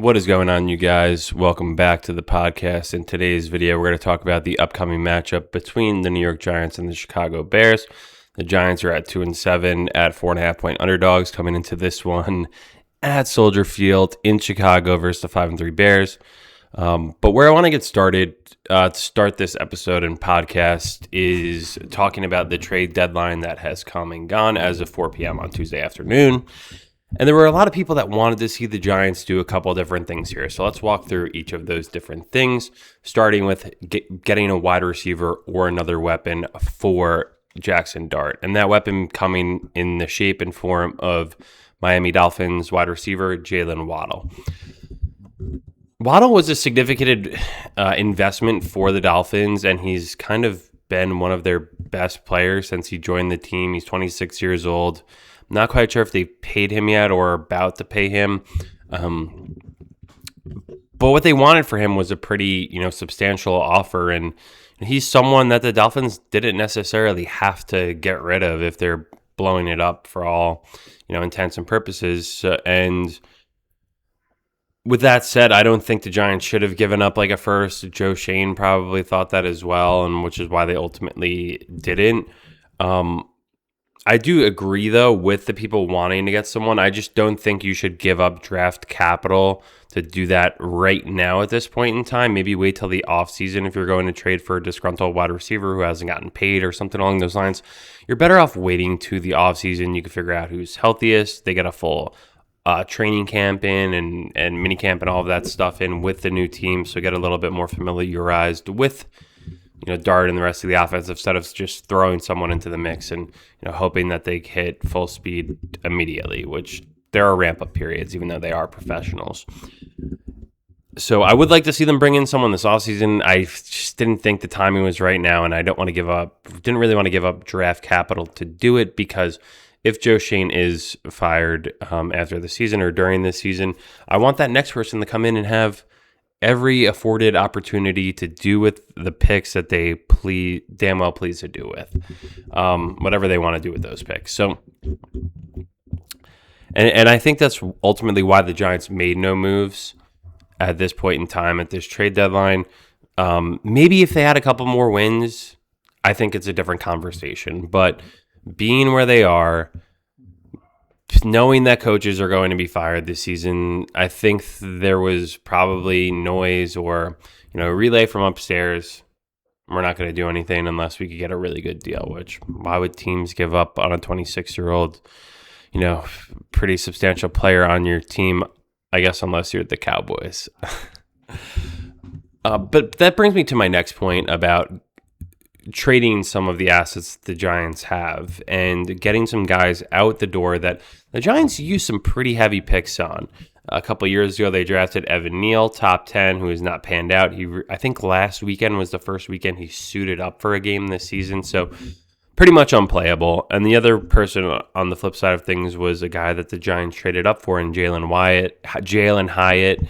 What is going on, you guys? Welcome back to the podcast. In today's video, we're going to talk about the upcoming matchup between the New York Giants and the Chicago Bears. The Giants are at 2-7 at 4.5-point underdogs coming into this one at Soldier Field in Chicago versus the 5-3 Bears. But where I want to get started to start this episode and podcast is talking about the trade deadline that has come and gone as of 4 p.m. on Tuesday afternoon. And there were a lot of people that wanted to see the Giants do a couple of different things here. So let's walk through each of those different things, starting with getting a wide receiver or another weapon for Jackson Dart. And that weapon coming in the shape and form of Miami Dolphins wide receiver Jalen Waddle. Waddle was a significant investment for the Dolphins, and he's kind of been one of their best players since he joined the team. He's 26 years old. Not quite sure if they paid him yet or are about to pay him. But what they wanted for him was a pretty, substantial offer. And he's someone that the Dolphins didn't necessarily have to get rid of if they're blowing it up for all, intents and purposes. And with that said, I don't think the Giants should have given up like a first. Joe Shane probably thought that as well, and which is why they ultimately didn't. I do agree, though, with the people wanting to get someone. I just don't think you should give up draft capital to do that right now at this point in time. Maybe wait till the offseason if you're going to trade for a disgruntled wide receiver who hasn't gotten paid or something along those lines. You're better off waiting to the offseason. You can figure out who's healthiest. They get a full training camp in and mini camp and all of that stuff in with the new team, so get a little bit more familiarized with Dart and the rest of the offense instead of just throwing someone into the mix and hoping that they hit full speed immediately, which there are ramp-up periods, even though they are professionals. So I would like to see them bring in someone this offseason. I just didn't think the timing was right now, and I didn't really want to give up draft capital to do it, because if Joe Shane is fired after the season or during the season, I want that next person to come in and have every afforded opportunity to do with the picks that they damn well please to do with, whatever they want to do with those picks. So, and I think that's ultimately why the Giants made no moves at this point in time at this trade deadline. Maybe if they had a couple more wins, I think it's a different conversation. But being where they are, knowing that coaches are going to be fired this season, I think there was probably noise or, a relay from upstairs. We're not going to do anything unless we could get a really good deal, which why would teams give up on a 26-year-old, pretty substantial player on your team, I guess, unless you're the Cowboys. But that brings me to my next point about trading some of the assets the Giants have and getting some guys out the door that the Giants used some pretty heavy picks on. A couple of years ago, they drafted Evan Neal, top 10, who has not panned out. I think last weekend was the first weekend he suited up for a game this season, so pretty much unplayable. And the other person on the flip side of things was a guy that the Giants traded up for in Jalen Hyatt,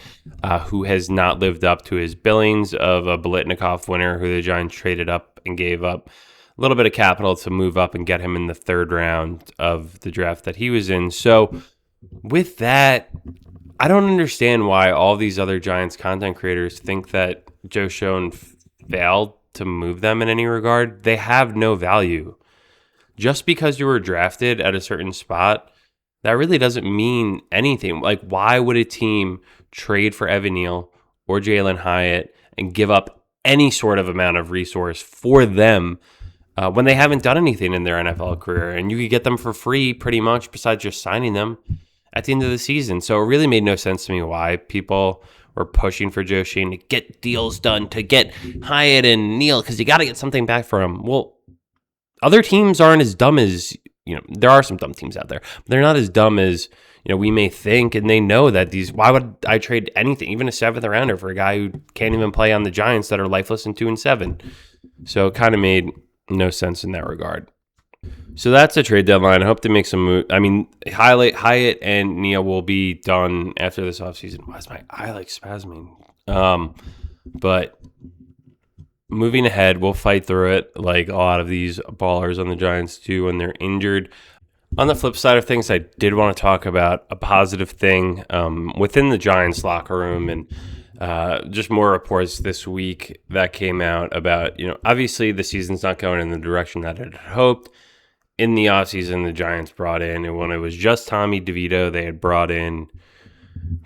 who has not lived up to his billings of a Biletnikoff winner, who the Giants traded up and gave up a little bit of capital to move up and get him in the third round of the draft that he was in. So with that, I don't understand why all these other Giants content creators think that Joe Schoen failed to move them in any regard. They have no value. Just because you were drafted at a certain spot, that really doesn't mean anything. Like, why would a team trade for Evan Neal or Jalen Hyatt and give up any sort of amount of resource for them when they haven't done anything in their NFL career? And you could get them for free pretty much besides just signing them at the end of the season. So it really made no sense to me why people were pushing for Joe Shane to get deals done, to get Hyatt and Neal, because you got to get something back for him. Well, other teams aren't as dumb as, there are some dumb teams out there, but they're not as dumb as, we may think, and they know that why would I trade anything, even a seventh rounder, for a guy who can't even play on the Giants that are lifeless in 2-7? So it kind of made no sense in that regard. So that's a trade deadline. I hope they make some move. I mean, Hyatt and Neal will be done after this offseason. Why is my eye like spasming? But moving ahead, we'll fight through it like a lot of these ballers on the Giants do when they're injured. On the flip side of things, I did want to talk about a positive thing within the Giants locker room, and just more reports this week that came out about, obviously the season's not going in the direction that it had hoped. In the offseason, the Giants brought in, and when it was just Tommy DeVito, they had brought in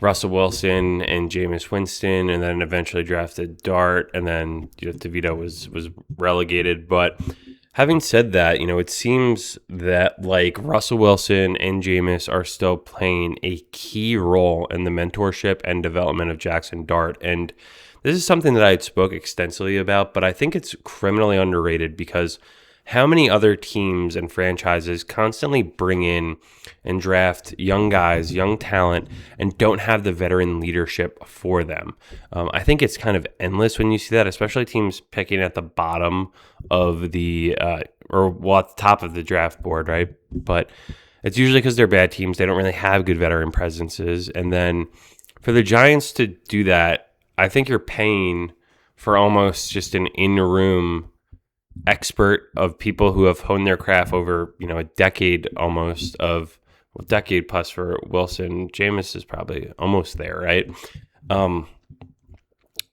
Russell Wilson and Jameis Winston, and then eventually drafted Dart, and then DeVito was relegated. But having said that, it seems that like Russell Wilson and Jameis are still playing a key role in the mentorship and development of Jackson Dart. And this is something that I had spoke extensively about, but I think it's criminally underrated because how many other teams and franchises constantly bring in and draft young guys, young talent, and don't have the veteran leadership for them? I think it's kind of endless when you see that, especially teams picking at the bottom of the, at the top of the draft board, right? But it's usually because they're bad teams. They don't really have good veteran presences. And then for the Giants to do that, I think you're paying for almost just an in-room expert of people who have honed their craft over, a decade almost of, decade plus for Wilson. Jameis is probably almost there, right?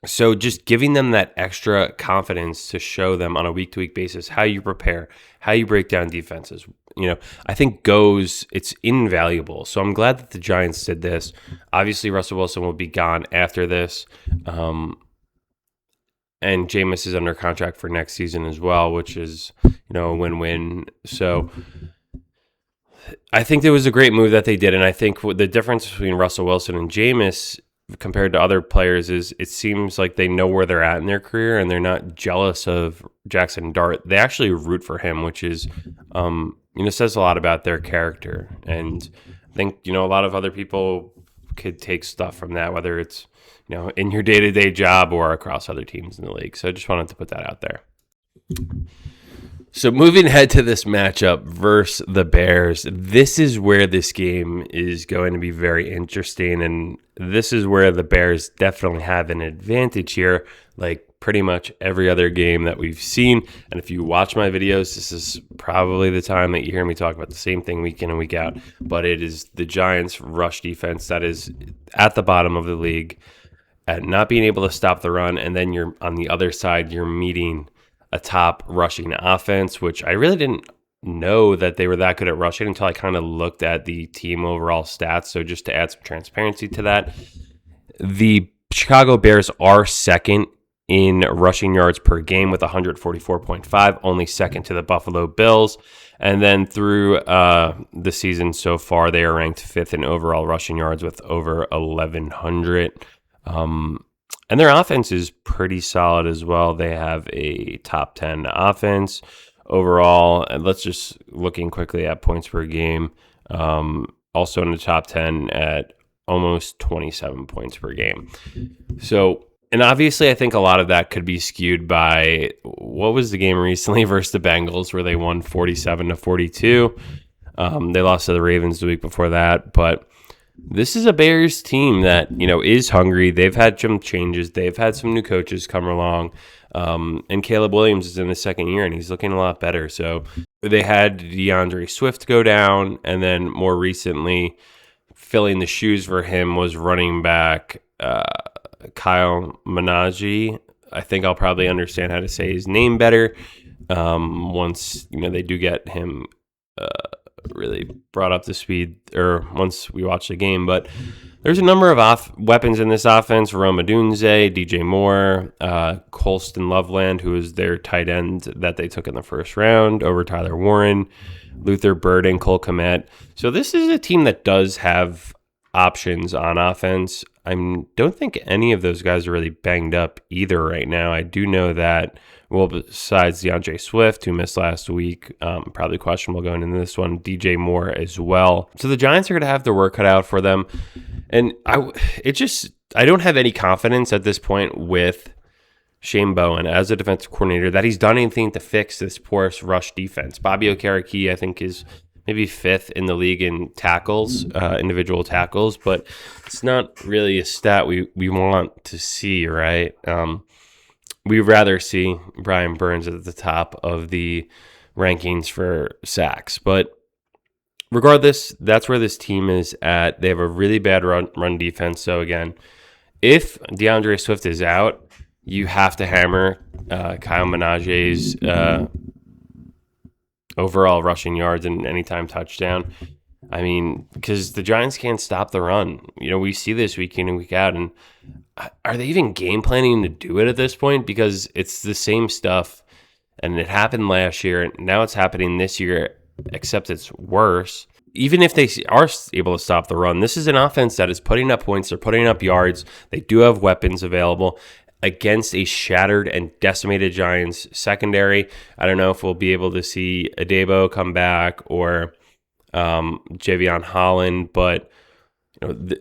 So just giving them that extra confidence to show them on a week-to-week basis how you prepare, how you break down defenses, I think it's invaluable. So I'm glad that the Giants did this. Obviously, Russell Wilson will be gone after this. And Jameis is under contract for next season as well, which is, a win-win. So I think it was a great move that they did. And I think the difference between Russell Wilson and Jameis compared to other players is it seems like they know where they're at in their career and they're not jealous of Jackson Dart. They actually root for him, which is, says a lot about their character. And I think, a lot of other people could take stuff from that, whether it's, in your day-to-day job or across other teams in the league. So I just wanted to put that out there. So moving ahead to this matchup versus the Bears, this is where this game is going to be very interesting. And this is where the Bears definitely have an advantage here, like pretty much every other game that we've seen. And if you watch my videos, this is probably the time that you hear me talk about the same thing week in and week out. But it is the Giants' rush defense that is at the bottom of the league, at not being able to stop the run, and then you're on the other side, you're meeting a top rushing offense, which I really didn't know that they were that good at rushing until I kind of looked at the team overall stats. So just to add some transparency to that, the Chicago Bears are second in rushing yards per game with 144.5, only second to the Buffalo Bills. And then through the season so far, they are ranked fifth in overall rushing yards with over 1,100. And their offense is pretty solid as well. They have a top 10 offense overall. And let's just looking quickly at points per game. Also in the top 10 at almost 27 points per game. So, and obviously I think a lot of that could be skewed by what was the game recently versus the Bengals where they won 47-42. They lost to the Ravens the week before that, but this is a Bears team that, is hungry. They've had some changes. They've had some new coaches come along. And Caleb Williams is in his second year, and he's looking a lot better. So they had DeAndre Swift go down, and then more recently, filling the shoes for him was running back Kyle Manaji. I think I'll probably understand how to say his name better once, they do get him really brought up to speed, or once we watch the game. But there's a number of weapons in this offense: Rome Odunze, DJ Moore, Colston Loveland, who is their tight end that they took in the first round over Tyler Warren, Luther Burden, Cole Kmet. So this is a team that does have options on offense. I don't think any of those guys are really banged up either right now. I do know that, well, besides DeAndre Swift, who missed last week, probably questionable going into this one, DJ Moore as well. So the Giants are going to have their work cut out for them. And I don't have any confidence at this point with Shane Bowen as a defensive coordinator that he's done anything to fix this porous rush defense. Bobby Okereke, I think, is maybe fifth in the league in tackles, individual tackles, but it's not really a stat we want to see, right? We'd rather see Brian Burns at the top of the rankings for sacks. But regardless, that's where this team is at. They have a really bad run defense. So again, if DeAndre Swift is out, you have to hammer Kyle Menage's overall rushing yards and anytime touchdown. I mean, because the Giants can't stop the run. We see this week in and week out. And are they even game planning to do it at this point? Because it's the same stuff. And it happened last year. And now it's happening this year, except it's worse. Even if they are able to stop the run, this is an offense that is putting up points. They're putting up yards. They do have weapons available against a shattered and decimated Giants secondary. I don't know if we'll be able to see Adebo come back or Javion Holland, but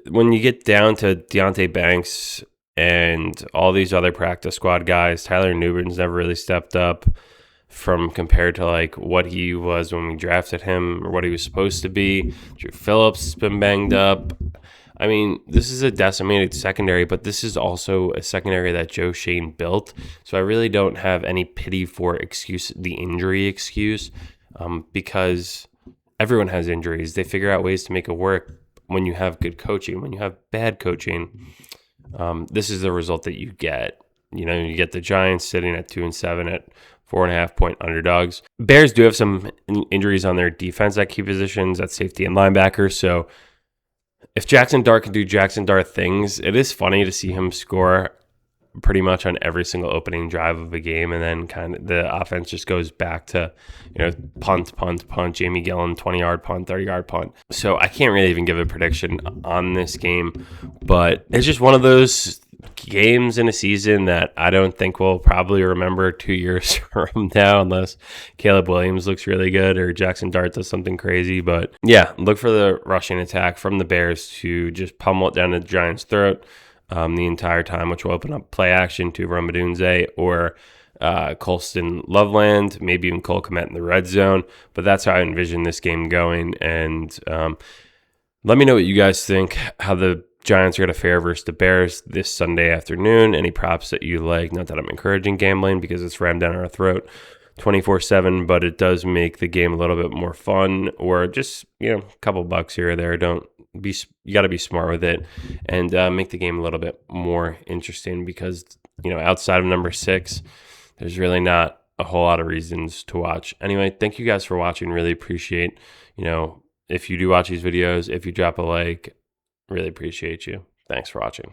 when you get down to Deonte Banks and all these other practice squad guys, Tyler Newburn's never really stepped up from compared to like what he was when we drafted him or what he was supposed to be. Drew Phillips has been banged up. I mean, this is a decimated secondary, but this is also a secondary that Joe Shane built. So I really don't have any pity for the injury excuse, because everyone has injuries. They figure out ways to make it work when you have good coaching. When you have bad coaching, this is the result that you get. You get the Giants sitting at 2-7 at 4.5-point underdogs. Bears do have some injuries on their defense at key positions at safety and linebacker. So if Jackson Dart can do Jackson Dart things, it is funny to see him score pretty much on every single opening drive of a game, and then kind of the offense just goes back to punt, Jamie Gillen 20-yard punt, 30-yard punt. So I can't really even give a prediction on this game, but it's just one of those games in a season that I don't think we'll probably remember 2 years from now, unless Caleb Williams looks really good or Jackson Dart does something crazy. But yeah, look for the rushing attack from the Bears to just pummel it down the Giants' throat the entire time, which will open up play action to Romadunze or Colston Loveland, maybe even Cole Kmet in the red zone. But that's how I envision this game going. And let me know what you guys think, how the Giants are going to fare versus the Bears this Sunday afternoon. Any props that you like? Not that I'm encouraging gambling because it's rammed down our throat 24/7, but it does make the game a little bit more fun, or just a couple bucks here or there. You got to be smart with it and make the game a little bit more interesting, because outside of number 6, there's really not a whole lot of reasons to watch. Anyway, thank you guys for watching. Really appreciate if you do watch these videos, if you drop a like, really appreciate you. Thanks for watching.